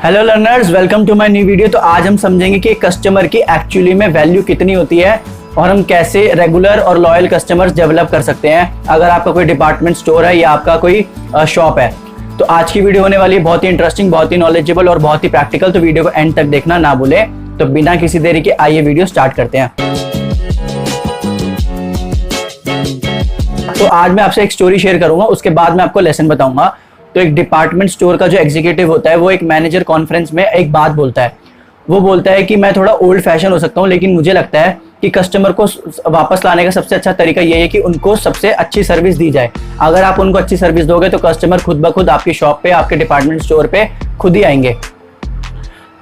Hello learners, welcome to my new video. तो आज हम समझेंगे कि कस्टमर की एक्चुअली में वैल्यू कितनी होती है और हम कैसे रेगुलर और लॉयल कस्टमर्स डेवलप कर सकते हैं अगर आपका कोई डिपार्टमेंट स्टोर है या आपका कोई शॉप है। तो आज की वीडियो होने वाली है बहुत ही इंटरेस्टिंग, बहुत ही नॉलेजेबल और बहुत ही प्रैक्टिकल। तो वीडियो को एंड तक देखना ना भूलें। तो बिना किसी देरी के आइए वीडियो स्टार्ट करते हैं। तो आज मैं आपसे एक स्टोरी शेयर करूंगा, उसके बाद मैं आपको लेसन बताऊंगा। तो एक डिपार्टमेंट स्टोर का जो एग्जीक्यूटिव होता है वो एक मैनेजर कॉन्फ्रेंस में एक बात बोलता है। वो बोलता है कि मैं थोड़ा ओल्ड फैशन हो सकता हूँ, लेकिन मुझे लगता है कि कस्टमर को वापस लाने का सबसे अच्छा तरीका ये है कि उनको सबसे अच्छी सर्विस दी जाए। अगर आप उनको अच्छी सर्विस दोगे तो कस्टमर खुद ब खुद आपकी शॉप पे, आपके डिपार्टमेंट स्टोर पे खुद ही आएंगे।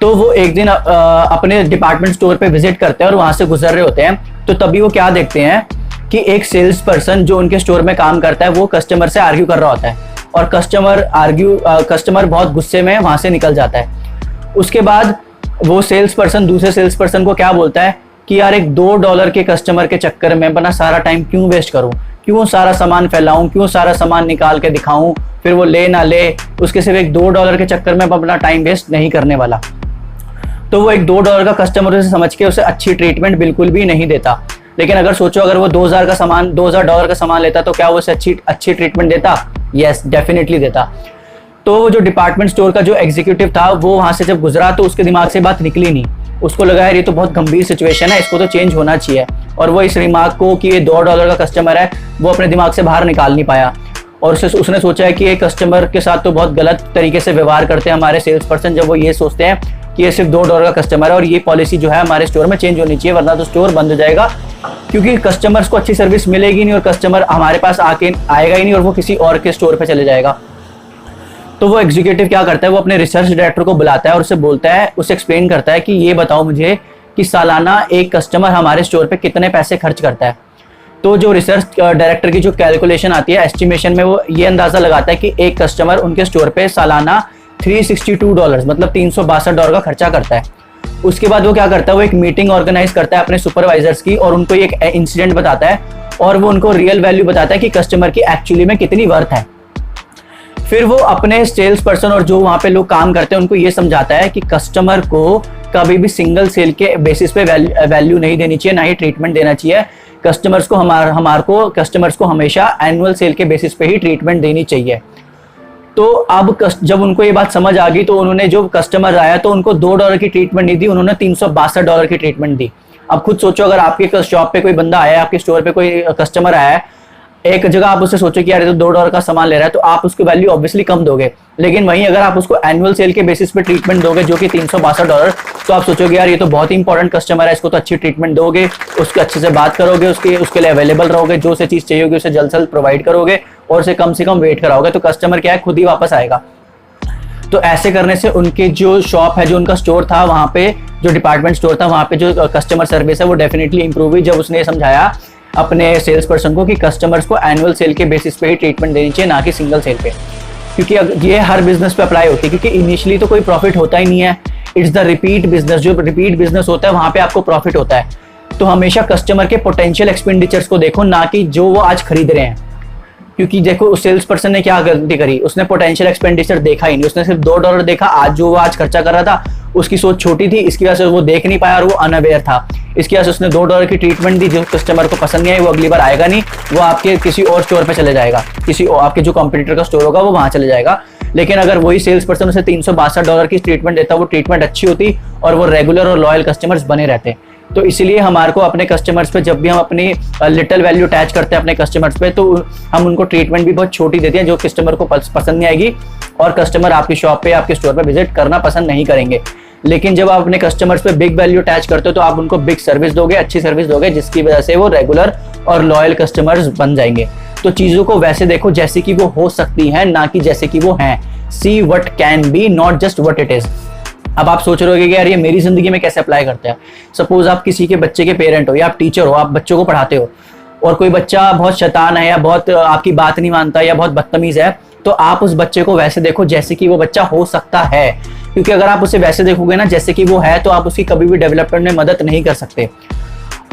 तो वो एक दिन अपने डिपार्टमेंट स्टोर पे विजिट करते हैं और वहां से गुजर रहे होते हैं। तो तभी वो क्या देखते हैं कि एक सेल्स पर्सन जो उनके स्टोर में काम करता है वो कस्टमर से आर्ग्यू कर रहा होता है और कस्टमर बहुत गुस्से में वहां से निकल जाता है। उसके बाद वो सेल्स पर्सन दूसरे सेल्स पर्सन को क्या बोलता है कि यार एक $2 के कस्टमर के चक्कर में अपना सारा टाइम क्यों वेस्ट करूं, क्यों सारा सामान फैलाऊं, क्यों सारा सामान निकाल के दिखाऊं, फिर वो ले ना ले, उसके सिर्फ एक $2 के चक्कर में अपना टाइम वेस्ट नहीं करने वाला। तो वो एक $2 का कस्टमर से समझ के उसे अच्छी ट्रीटमेंट बिल्कुल भी नहीं देता। लेकिन अगर सोचो अगर वो $2000 का सामान लेता तो क्या वो उसे अच्छी ट्रीटमेंट देता? यस, डेफिनेटली देता। तो वो जो डिपार्टमेंट स्टोर का जो एग्जीक्यूटिव था वो वहां से जब गुजरा तो उसके दिमाग से बात निकली नहीं। उसको लगा यार ये तो बहुत गंभीर सिचुएशन है, इसको तो चेंज होना चाहिए। और वो इस रिमार्क को कि ये $2 का कस्टमर है वो अपने दिमाग से बाहर निकाल नहीं पाया। और उसने सोचा है कि ये कस्टमर के साथ तो बहुत गलत तरीके से व्यवहार करते हैं हमारे सेल्स पर्सन, जब वो ये सोचते हैं कि ये सिर्फ $2 का कस्टमर है और ये पॉलिसी जो है हमारे स्टोर में चेंज होनी चाहिए, वरना तो स्टोर बंद हो जाएगा। क्योंकि कस्टमर्स को अच्छी सर्विस मिलेगी नहीं और कस्टमर हमारे पास आएगा ही नहीं और वो किसी और के स्टोर पे चले जाएगा। तो वो एग्जीक्यूटिव क्या करता है, वो अपने रिसर्च डायरेक्टर को बुलाता है और उससे बोलता है, उसे एक्सप्लेन करता है कि ये बताओ मुझे कि सालाना एक कस्टमर हमारे स्टोर पे कितने पैसे खर्च करता है। तो जो रिसर्च डायरेक्टर की जो कैलकुलेशन आती है एस्टिमेशन में, वो ये अंदाजा लगाता है कि एक कस्टमर उनके स्टोर पे सालाना $362 मतलब $362 का खर्चा करता है। उसके बाद वो क्या करता है, वो एक मीटिंग ऑर्गेनाइज करता है अपने सुपरवाइजर्स की और उनको एक इंसिडेंट बताता है और वो उनको रियल वैल्यू बताता है कि कस्टमर की एक्चुअली में कितनी वर्थ है। फिर वो अपने सेल्स पर्सन और जो वहां पे लोग काम करते हैं उनको ये समझाता है कि कस्टमर को कभी भी सिंगल सेल के बेसिस पे वैल्यू नहीं देनी चाहिए, ना ही ट्रीटमेंट देना चाहिए। कस्टमर्स को हमेशा एनुअल सेल के बेसिस पे ही ट्रीटमेंट देनी चाहिए। तो अब जब उनको ये बात समझ आ गई तो उन्होंने जो कस्टमर आया तो उनको $2 की ट्रीटमेंट नहीं दी, उन्होंने $362 की ट्रीटमेंट दी। अब खुद सोचो अगर आपके शॉप पे कोई बंदा आया है, आपके स्टोर पे कोई कस्टमर आया है, एक जगह आप उससे सोचो कि यार ये तो $2 का सामान ले रहा है तो आप उसकी वैल्यू ऑब्वियसली कम दोगे। लेकिन वहीं अगर आप उसको एनुअल सेल के बेसिस पे ट्रीटमेंट दोगे जो कि $362, तो आप सोचोगे यार ये तो बहुत ही इंपॉर्टेंट कस्टमर है, इसको तो अच्छी ट्रीटमेंट दोगे, उसके अच्छे से बात करोगे, उसके लिए अवेलेबल रहोगे, जो से चीज़ चाहिए होगी उसे जल्द से जल्द प्रोवाइड करोगे और उसे कम से कम वेट कराओगे, तो कस्टमर क्या है खुद ही वापस आएगा। तो ऐसे करने से उनके जो शॉप है, जो उनका स्टोर था वहाँ पे, जो डिपार्टमेंट स्टोर था वहाँ पे जो कस्टमर सर्विस है वो डेफिनेटली इंप्रूव हुई जब उसने समझाया अपने सेल्स पर्सन को कि कस्टमर्स को एनुअल सेल के बेसिस पे ही ट्रीटमेंट देनी चाहिए, ना कि सिंगल सेल पे। क्योंकि ये हर बिजनेस पे अप्लाई होती है, क्योंकि इनिशियली तो कोई प्रॉफिट होता ही नहीं है। इट्स द रिपीट बिजनेस, जो रिपीट बिजनेस होता है वहाँ पे आपको प्रॉफिट होता है। तो हमेशा कस्टमर के पोटेंशियल एक्सपेंडिचर्स को देखो, ना कि जो वो आज खरीद रहे हैं। क्योंकि देखो उस सेल्स पर्सन ने क्या गलती करी, उसने पोटेंशियल एक्सपेंडिचर देखा ही नहीं, उसने सिर्फ $2 देखा। आज जो वो आज खर्चा कर रहा था उसकी सोच छोटी थी, इसकी वजह से वो देख नहीं पाया और वो अनअवेयर था। इसकी वजह से उसने $2 की ट्रीटमेंट दी, जो कस्टमर को पसंद नहीं आई वो अगली बार आएगा नहीं, वो आपके किसी और स्टोर पे चले जाएगा, आपके जो कॉम्पिटिटर का स्टोर होगा वो वहां चले जाएगा। लेकिन अगर वही सेल्स पर्सन उसे $362 की ट्रीटमेंट देता, वो ट्रीटमेंट अच्छी होती और वो रेगुलर और लॉयल कस्टमर्स बने रहते। तो इसलिए हमारे को अपने कस्टमर्स पे जब भी हम अपनी लिटिल वैल्यू अटैच करते हैं अपने कस्टमर्स पे, तो हम उनको ट्रीटमेंट भी बहुत छोटी देते हैं जो कस्टमर को पसंद नहीं आएगी और कस्टमर आपकी शॉप पे, आपके स्टोर पे विजिट करना पसंद नहीं करेंगे। लेकिन जब आप अपने कस्टमर्स पे बिग वैल्यू अटैच करते हो तो आप उनको बिग सर्विस दोगे, अच्छी सर्विस दोगे, जिसकी वजह से वो रेगुलर और लॉयल कस्टमर्स बन जाएंगे। तो चीजों को वैसे देखो जैसे कि वो हो सकती हैं, ना कि जैसे कि वो हैं। See what can be, not just what it is. अब आप सोच रहे होगे कि यार ये मेरी जिंदगी में कैसे अप्लाई करते हैं। सपोज आप किसी के बच्चे के पेरेंट हो या आप टीचर हो, आप बच्चों को पढ़ाते हो और कोई बच्चा बहुत शैतान है या बहुत आपकी बात नहीं मानता या बहुत बदतमीज है, तो आप उस बच्चे को वैसे देखो जैसे कि वो बच्चा हो सकता है। क्योंकि अगर आप उसे वैसे देखोगे ना जैसे कि वो है, तो आप उसकी कभी भी डेवलपमेंट में मदद नहीं कर सकते।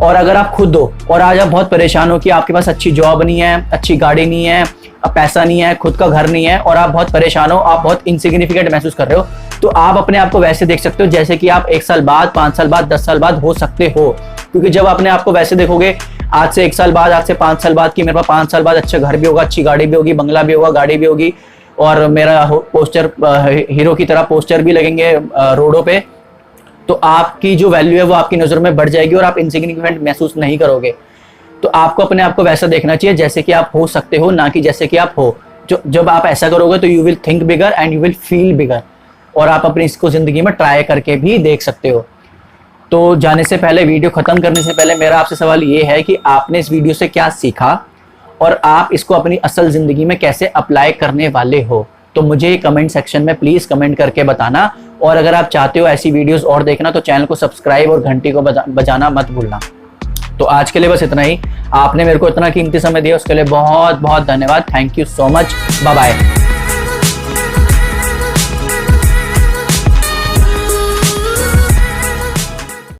और अगर आप खुद हो और आज आप बहुत परेशान हो कि आपके पास अच्छी जॉब नहीं है, अच्छी गाड़ी नहीं है, पैसा नहीं है, खुद का घर नहीं है और आप बहुत परेशान हो, आप बहुत इनसिग्निफिकेंट महसूस कर रहे हो, तो आप अपने आप को वैसे देख सकते हो जैसे कि आप 1 साल बाद, 5 साल बाद, 10 साल बाद हो सकते हो। क्योंकि जब अपने आप को वैसे देखोगे, आज से 1 साल बाद, आज से 5 साल बाद, कि मेरे पास 5 साल बाद अच्छा घर भी होगा, अच्छी गाड़ी भी होगी, बंगला भी होगा, गाड़ी भी होगी, और मेरा पोस्टर हीरो की तरह पोस्टर भी लगेंगे रोडों पे, तो आपकी जो वैल्यू है वो आपकी नजरों में बढ़ जाएगी और आप इनसिग्निफिकेंट महसूस नहीं करोगे। तो आपको अपने आप को वैसा देखना चाहिए जैसे कि आप हो सकते हो, ना कि जैसे कि आप हो। जब आप ऐसा करोगे तो you will think bigger and you will feel bigger, और आप अपनी इसको जिंदगी में ट्राई करके भी देख सकते हो। तो जाने से पहले, वीडियो खत्म करने से पहले मेरा आपसे सवाल ये है कि आपने इस वीडियो से क्या सीखा और आप इसको अपनी असल जिंदगी में कैसे अप्लाई करने वाले हो। तो मुझे कमेंट सेक्शन में प्लीज कमेंट करके बताना, और अगर आप चाहते हो ऐसी वीडियोस और देखना तो चैनल को सब्सक्राइब और घंटी को बजाना मत भूलना। तो आज के लिए बस इतना ही। आपने मेरे को इतना कीमती समय दिया उसके लिए बहुत बहुत धन्यवाद। Thank you so much. Bye bye.